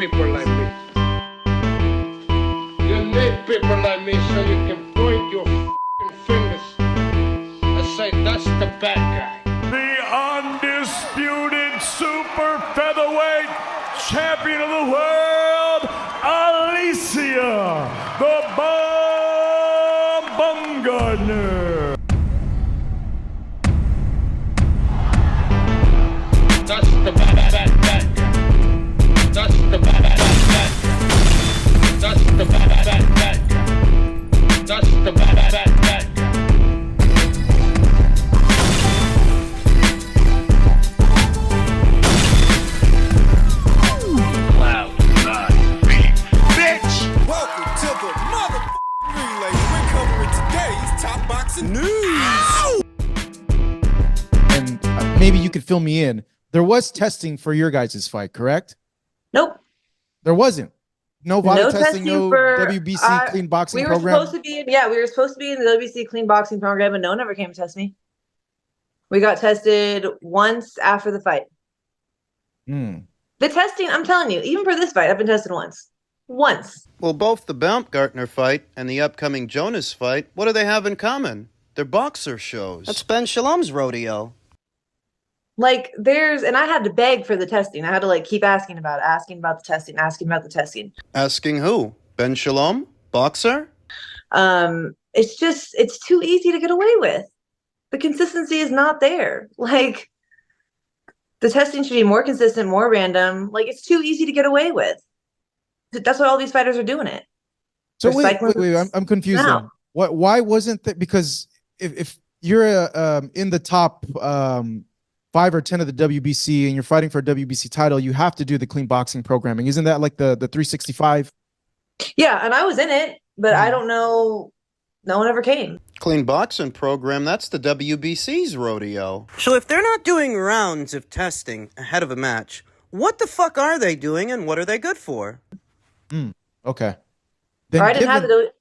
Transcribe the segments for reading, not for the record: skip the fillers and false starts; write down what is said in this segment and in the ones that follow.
people like me. You need people like me so you can point your f***ing fingers and say, that's the bad guy. The undisputed super featherweight champion of the world, Alicia, the Bumgarner. That's the bad guy. That's the bad guy. That's the bad guy. That's the bad guy. Welcome to the motherfucking relay. We're covering today's top boxing news. And maybe you could fill me in. There was testing for your guys' fight, correct? Nope. There wasn't. No VADA testing, testing no for WBC clean boxing program. We were supposed to be in the WBC clean boxing program, and no one ever came to test me. We got tested once after the fight. The testing, I'm telling you, even for this fight, I've been tested once. Once. Well, both the Baumgartner fight and the upcoming Jonas fight, what do they have in common? They're BOXXER shows. That's Ben Shalom's rodeo. Like, and I had to beg for the testing. I had to, like, keep asking about it, asking about the testing. Asking who? Ben Shalom? BOXXER? It's too easy to get away with. The consistency is not there. Like, the testing should be more consistent, more random. Like, it's too easy to get away with. That's why all these fighters are doing it. So wait, I'm confused. Then. Why wasn't that? Because if you're in the top 5 or 10 of the WBC and you're fighting for a WBC title, you have to do the clean boxing programming. Isn't that like the 365? Yeah, and I was in it, but I don't know. No one ever came. Clean boxing program, that's the WBC's rodeo. So if they're not doing rounds of testing ahead of a match, what the fuck are they doing and what are they good for? Okay. I didn't have the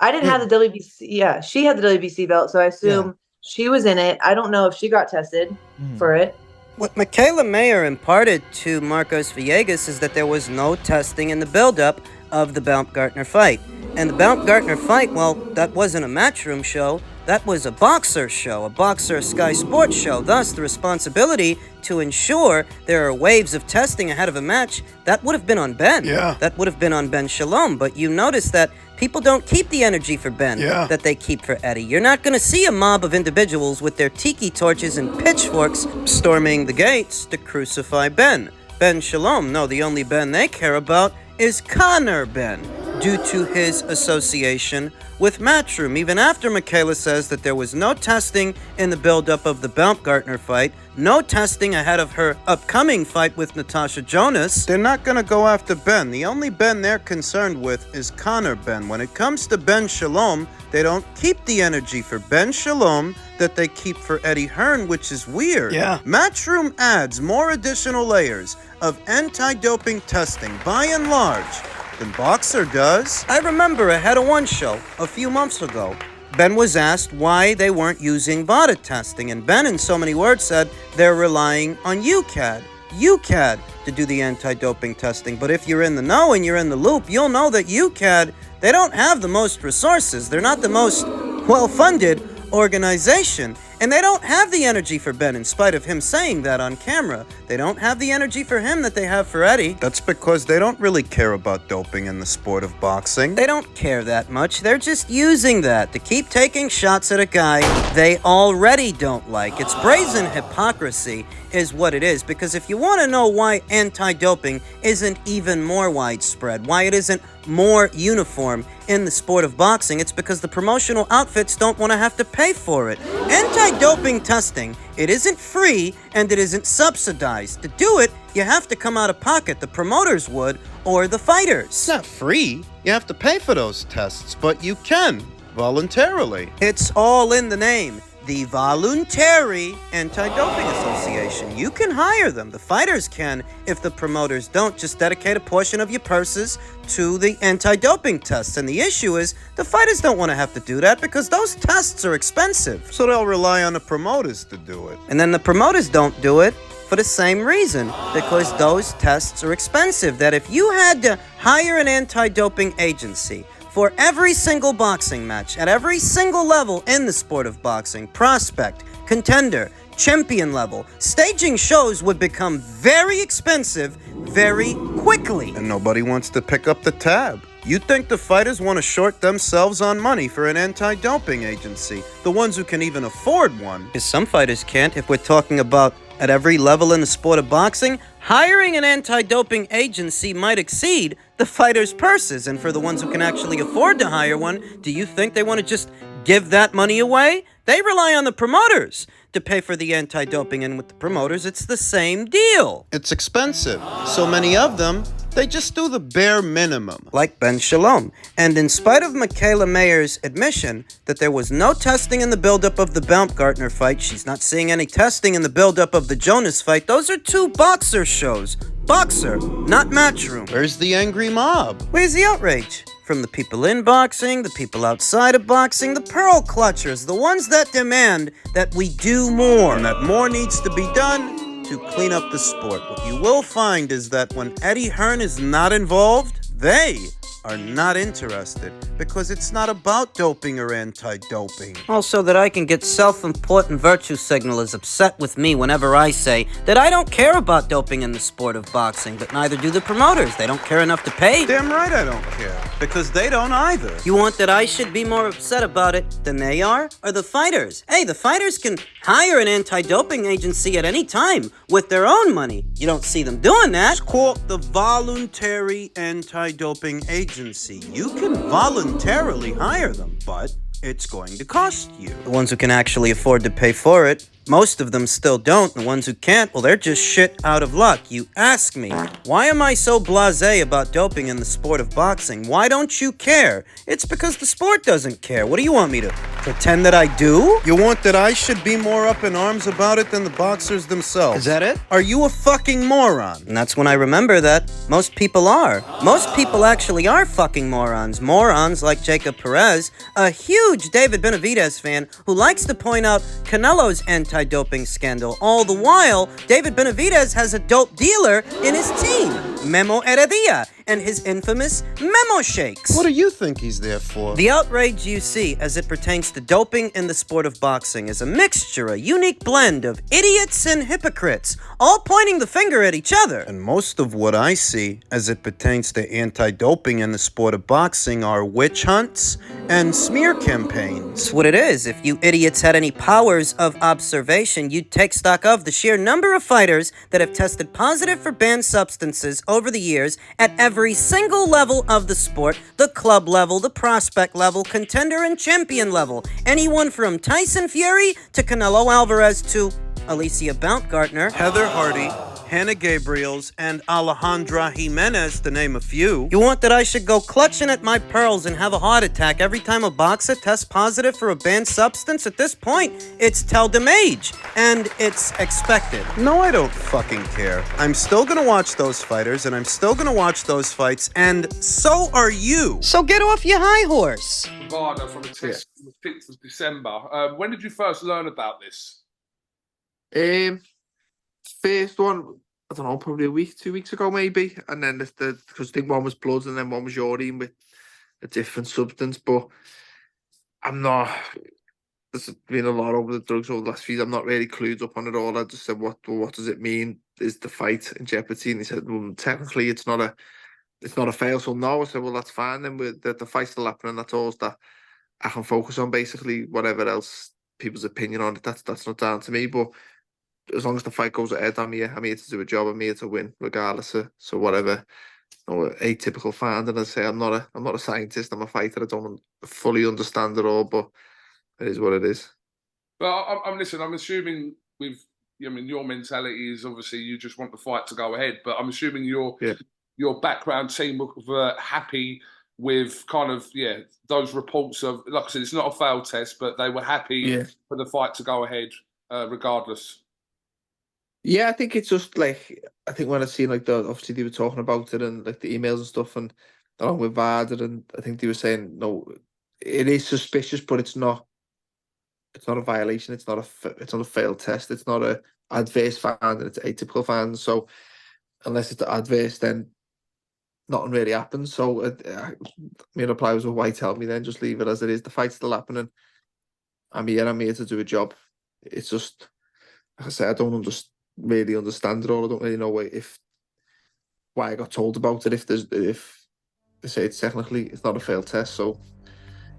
WBC. Yeah, she had the WBC belt, so I assume she was in it. I don't know if she got tested for it. What Michaela Mayer imparted to Marcos Villegas is that there was no testing in the buildup of the Baumgartner fight. And the Baumgartner fight, well, that wasn't a Matchroom show. That was a BOXXER show, a BOXXER Sky Sports show. Thus, the responsibility to ensure there are waves of testing ahead of a match, that would have been on Ben. Yeah. That would have been on Ben Shalom. But you notice that people don't keep the energy for Ben that they keep for Eddie. You're not going to see a mob of individuals with their tiki torches and pitchforks storming the gates to crucify Ben. Ben Shalom, no, the only Ben they care about is Conor Ben, due to his association with Matchroom. Even after Michaela says that there was no testing in the buildup of the Baumgartner fight, no testing ahead of her upcoming fight with Natasha Jonas, they're not going to go after Ben. The only Ben they're concerned with is Conor Ben. When it comes to Ben Shalom, they don't keep the energy for Ben Shalom that they keep for Eddie Hearn, which is weird. Yeah. Matchroom adds more additional layers of anti-doping testing, by and large, than BOXXER does. I remember ahead of one show a few months ago, Ben was asked why they weren't using VADA testing, and Ben, in so many words, said they're relying on UCAD to do the anti-doping testing. But if you're in the know and you're in the loop, you'll know that UCAD, they don't have the most resources. They're not the most well-funded organization. And they don't have the energy for Ben, in spite of him saying that on camera. They don't have the energy for him that they have for Eddie. That's because they don't really care about doping in the sport of boxing. They don't care that much. They're just using that to keep taking shots at a guy they already don't like. It's brazen hypocrisy is what it is, because if you want to know why anti-doping isn't even more widespread, why it isn't more uniform in the sport of boxing, it's because the promotional outfits don't want to have to pay for it. Anti-doping testing, it isn't free and it isn't subsidized. To do it, you have to come out of pocket. The promoters would, or the fighters. It's not free. You have to pay for those tests, but you can, voluntarily. It's all in the name. The Voluntary Anti-Doping Association. You can hire them. The fighters can if the promoters don't. Just dedicate a portion of your purses to the anti-doping tests. And the issue is the fighters don't want to have to do that because those tests are expensive. So they'll rely on the promoters to do it. And then the promoters don't do it. for the same reason, because those tests are expensive. That if you had to hire an anti-doping agency for every single boxing match, at every single level in the sport of boxing, prospect, contender, champion level, staging shows would become very expensive very quickly. And nobody wants to pick up the tab. You think the fighters want to short themselves on money for an anti-doping agency, the ones who can even afford one? Because some fighters can't. If we're talking about at every level in the sport of boxing, hiring an anti-doping agency might exceed the fighters' purses. And for the ones who can actually afford to hire one, do you think they want to just give that money away? They rely on the promoters to pay for the anti-doping, and with the promoters, it's the same deal. It's expensive. So many of them, they just do the bare minimum. Like Ben Shalom. And in spite of Michaela Mayer's admission that there was no testing in the buildup of the Baumgartner fight, she's not seeing any testing in the buildup of the Jonas fight. Those are two BOXXER shows. BOXXER, not Matchroom. Where's the angry mob? Where's the outrage? From the people in boxing, the people outside of boxing, the pearl clutchers, the ones that demand that we do more. And that more needs to be done to clean up the sport. What you will find is that when Eddie Hearn is not involved, they are not interested, because it's not about doping or anti-doping. Also, that I can get self-important virtue signalers upset with me whenever I say that I don't care about doping in the sport of boxing, but neither do the promoters. They don't care enough to pay. Damn right I don't care, because they don't either. You want that I should be more upset about it than they are? Or the fighters? Hey, the fighters can hire an anti-doping agency at any time with their own money. You don't see them doing that. It's called the voluntary anti-doping agency. You can voluntarily hire them, but it's going to cost you. The ones who can actually afford to pay for it, most of them still don't. The ones who can't, well, they're just shit out of luck. You ask me, why am I so blasé about doping in the sport of boxing? Why don't you care? It's because the sport doesn't care. What do you want me to pretend that I do? You want that I should be more up in arms about it than the boxers themselves? Is that it? Are you a fucking moron? And that's when I remember that most people are. Most people actually are fucking morons. Morons like Jacob Perez, a huge David Benavidez fan who likes to point out Canelo's anti-doping scandal. All the while, David Benavidez has a dope dealer in his team, Memo Heredia, and his infamous Memo Shakes. What do you think he's there for? The outrage you see as it pertains to doping in the sport of boxing is a mixture, a unique blend of idiots and hypocrites, all pointing the finger at each other. And most of what I see as it pertains to anti-doping in the sport of boxing are witch hunts and smear campaigns. That's what it is. If you idiots had any powers of observation, you'd take stock of the sheer number of fighters that have tested positive for banned substances over the years at every single level of the sport, the club level, the prospect level, contender and champion level. Anyone from Tyson Fury to Canelo Alvarez to Alicia Baumgartner, Heather Hardy, Hannah Gabriels, and Alejandra Jimenez, to name a few. You want that I should go clutching at my pearls and have a heart attack every time a boxer tests positive for a banned substance? At this point, it's tell them age, and it's expected. No, I don't fucking care. I'm still gonna watch those fighters, and I'm still gonna watch those fights, and so are you. So get off your high horse. Nevada from a test on the 6th of December. When did you first learn about this? First one, I don't know, probably a week, 2 weeks ago maybe, and then because I think one was blood and then one was urine with a different substance. But I'm not. There's been a lot over the drugs over the last few years. I'm not really clued up on it all. I just said, what does it mean? Is the fight in jeopardy? And he said, well, technically it's not a fail. So no, I said, well, that's fine. Then the fight's still happening. That's all that I can focus on. Basically, whatever else people's opinion on it, that's not down to me. But as long as the fight goes ahead, I'm here to do a job. I'm here to win, regardless of whatever. Atypical fan, and I say I'm not a scientist. I'm a fighter. I don't fully understand it all, but it is what it is. Well, I'm assuming your mentality is obviously you just want the fight to go ahead. But I'm assuming your background team were happy with kind of those reports of, like I said, it's not a failed test, but they were happy for the fight to go ahead regardless. Yeah, I think it's just like, I think when I seen obviously they were talking about it and like the emails and stuff, and along with Varda, and I think they were saying, no, it is suspicious, but it's not it's not a violation. It's not a failed test. It's not a adverse finding. It's atypical finding. So unless it's adverse, then nothing really happens. So my reply was, well, why tell me then? Just leave it as it is. The fight's still happening. I'm here to do a job. It's just, like I say, I don't really understand it all. I don't really know why I got told about it. If they say it's not a failed test, so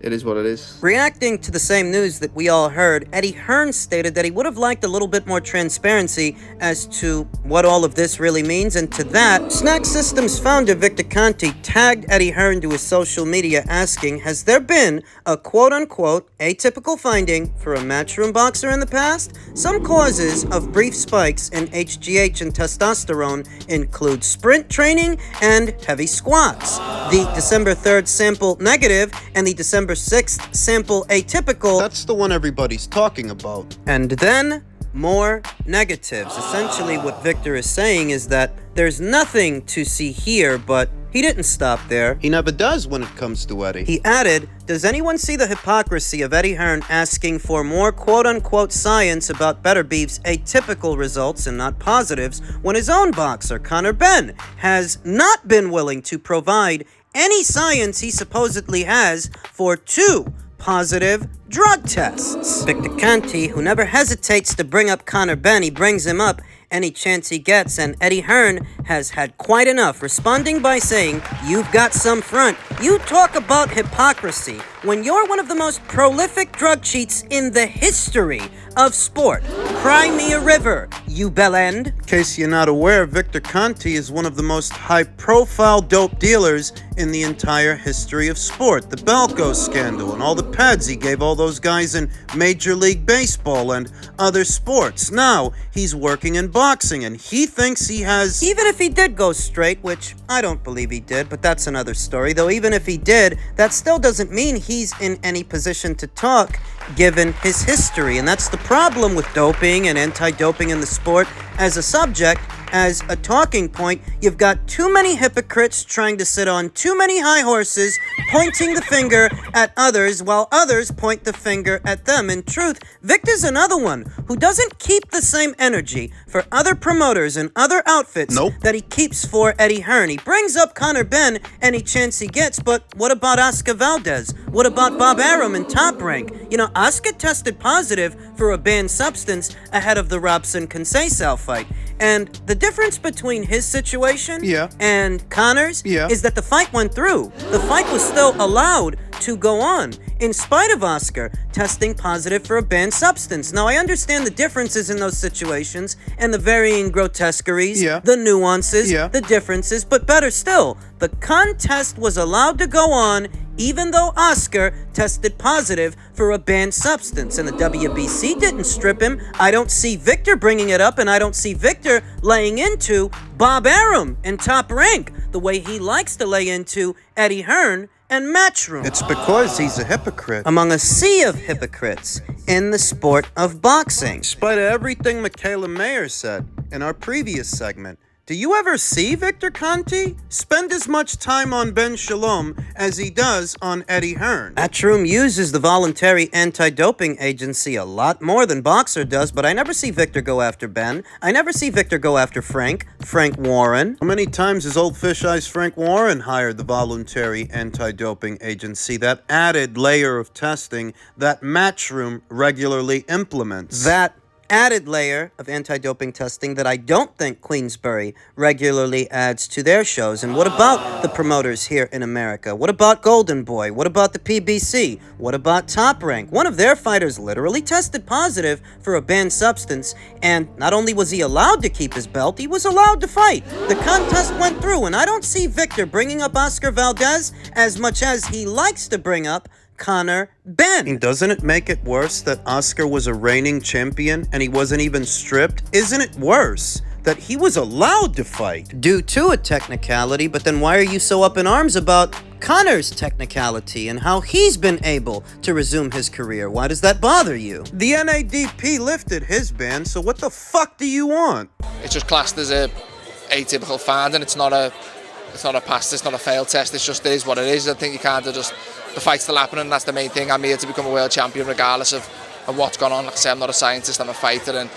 it is what it is. Reacting to the same news that we all heard, Eddie Hearn stated that he would have liked a little bit more transparency as to what all of this really means, and to that, Snack Systems founder Victor Conte tagged Eddie Hearn to his social media asking, has there been a quote-unquote atypical finding for a matchroom boxer in the past? Some causes of brief spikes in HGH and testosterone include sprint training and heavy squats. The December 3rd sample negative and the December 6th sample atypical. That's the one everybody's talking about. And then more negatives. Essentially what Victor is saying is that there's nothing to see here, but he didn't stop there. He never does when it comes to Eddie. He added, does anyone see the hypocrisy of Eddie Hearn asking for more quote-unquote science about Better Beef's atypical results and not positives when his own boxer, Conor Benn, has not been willing to provide any science he supposedly has for 2 positive drug tests? Victor Conte, who never hesitates to bring up Conor Benn, he brings him up any chance he gets, and Eddie Hearn has had quite enough, responding by saying, you've got some front. You talk about hypocrisy when you're one of the most prolific drug cheats in the history of sport. Cry me a river, you bellend. In case you're not aware, Victor Conte is one of the most high-profile dope dealers in the entire history of sport. The Balco scandal and all the pads he gave all those guys in Major League Baseball and other sports. Now, he's working in boxing, and he thinks he has... Even if he did go straight, which I don't believe he did, but that's another story, though even if he did, that still doesn't mean he's in any position to talk, given his history. And that's the problem with doping and anti-doping in the sport as a subject. As a talking point, you've got too many hypocrites trying to sit on too many high horses, pointing the finger at others while others point the finger at them. In truth, Victor's another one who doesn't keep the same energy for other promoters and other outfits that he keeps for Eddie Hearn. He brings up Conor Benn any chance he gets, but what about Oscar Valdez? What about Bob Arum in Top Rank? You know, Oscar tested positive for a banned substance ahead of the Robson-Conceição fight. And the difference between his situation and Conor's is that the fight went through. The fight was still allowed to go on, in spite of Oscar testing positive for a banned substance. Now, I understand the differences in those situations and the varying grotesqueries, the nuances, the differences, but better still, the contest was allowed to go on even though Oscar tested positive for a banned substance, and the WBC didn't strip him. I don't see Victor bringing it up, and I don't see Victor laying into Bob Arum in Top Rank the way he likes to lay into Eddie Hearn and Matchroom. It's because he's a hypocrite. Among a sea of hypocrites in the sport of boxing. In spite of everything Michaela Mayer said in our previous segment, do you ever see Victor Conte spend as much time on Ben Shalom as he does on Eddie Hearn? Matchroom uses the voluntary anti-doping agency a lot more than BOXXER does, but I never see Victor go after Ben. I never see Victor go after Frank Warren. How many times has old fish eyes Frank Warren hired the voluntary anti-doping agency, that added layer of testing that Matchroom regularly implements? That added layer of anti-doping testing that I don't think Queensberry regularly adds to their shows. And what about the promoters here in America? What about Golden Boy? What about the PBC? What about Top Rank? One of their fighters literally tested positive for a banned substance, and not only was he allowed to keep his belt, he was allowed to fight. The contest went through, and I don't see Victor bringing up Oscar Valdez as much as he likes to bring up Conor Benn. Doesn't it make it worse that Oscar was a reigning champion and he wasn't even stripped? Isn't it worse that he was allowed to fight? Due to a technicality, but then why are you so up in arms about Conor's technicality and how he's been able to resume his career? Why does that bother you? The NADP lifted his ban, so what the fuck do you want? It's just classed as a atypical finding. It's not a pass, it's not a failed test, it's just, it is what it is. I think you can't just, the fight's still happening, and that's the main thing. I'm here to become a world champion regardless of of what's gone on. Like I say, I'm not a scientist, I'm a fighter, and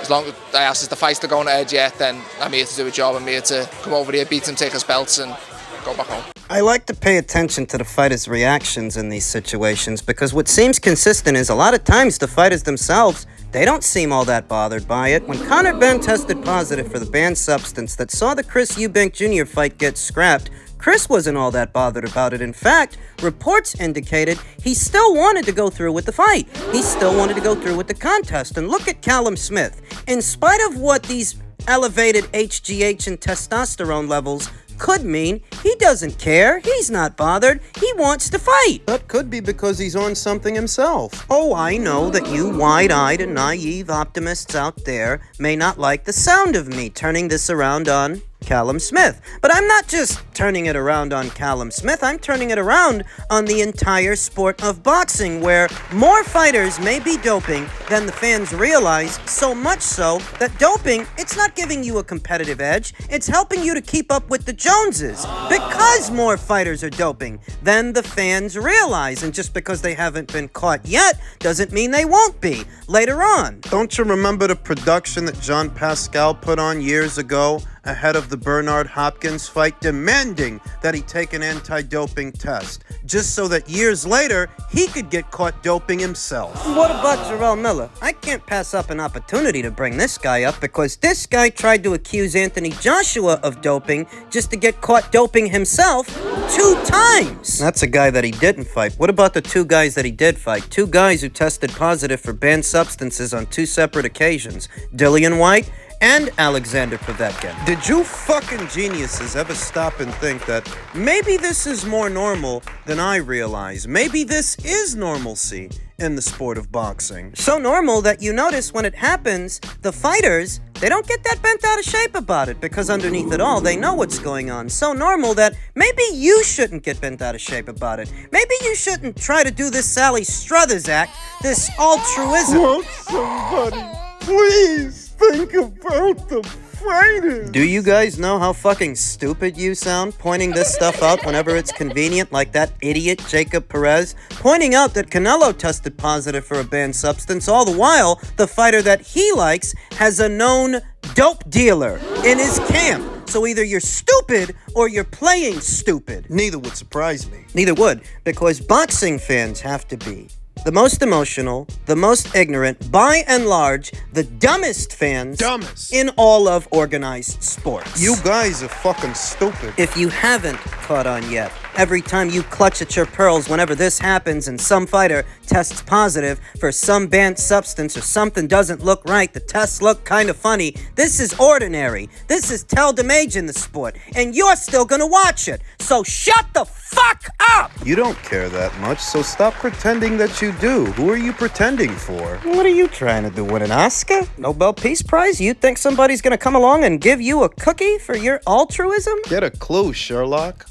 as long as I ask, is the fight still going ahead yet, then I'm here to do a job. I'm here to come over here, beat him, take his belts, and go back home. I like to pay attention to the fighters' reactions in these situations, because what seems consistent is a lot of times the fighters themselves, they don't seem all that bothered by it. When Conor Benn tested positive for the banned substance that saw the Chris Eubank Jr. fight get scrapped, Chris wasn't all that bothered about it. In fact, reports indicated he still wanted to go through with the fight. He still wanted to go through with the contest. And look at Callum Smith. In spite of what these elevated HGH and testosterone levels could mean, he doesn't care. He's not bothered. He wants to fight. That could be because he's on something himself. Oh, I know that you wide-eyed and naive optimists out there may not like the sound of me turning this around on Callum Smith. But I'm not just turning it around on Callum Smith, I'm turning it around on the entire sport of boxing, where more fighters may be doping than the fans realize, so much so that doping, it's not giving you a competitive edge, it's helping you to keep up with the Joneses, because more fighters are doping than the fans realize. And just because they haven't been caught yet doesn't mean they won't be later on. Don't you remember the production that John Pascal put on years ago ahead of the Bernard Hopkins fight, demanding that he take an anti-doping test, just so that years later he could get caught doping himself? What about Jarrell Miller? I can't pass up an opportunity to bring this guy up, because this guy tried to accuse Anthony Joshua of doping just to get caught doping himself 2 times. That's a guy that he didn't fight. What about the 2 guys that he did fight? 2 guys who tested positive for banned substances on 2 separate occasions. Dillian White and Alexander Povetkin. Did you fucking geniuses ever stop and think that maybe this is more normal than I realize? Maybe this is normalcy in the sport of boxing. So normal that you notice when it happens, the fighters, they don't get that bent out of shape about it, because underneath it all, they know what's going on. So normal that maybe you shouldn't get bent out of shape about it. Maybe you shouldn't try to do this Sally Struthers act, this altruism. Won't somebody please think about the fighters? Do you guys know how fucking stupid you sound pointing this stuff out whenever it's convenient, like that idiot Jacob Perez pointing out that Canelo tested positive for a banned substance, all the while the fighter that he likes has a known dope dealer in his camp? So either you're stupid or you're playing stupid. Neither would surprise me. Neither would, because boxing fans have to be the most emotional, the most ignorant, by and large, the dumbest fans in all of organized sports. You guys are fucking stupid. If you haven't caught on yet, every time you clutch at your pearls whenever this happens and some fighter tests positive for some banned substance or something doesn't look right, the tests look kind of funny, this is ordinary. This is tel damage in the sport, and you're still gonna watch it. So shut the fuck up! You don't care that much, so stop pretending that you do. Who are you pretending for? What are you trying to do, win an Oscar? Nobel Peace Prize? You think somebody's gonna come along and give you a cookie for your altruism? Get a clue, Sherlock.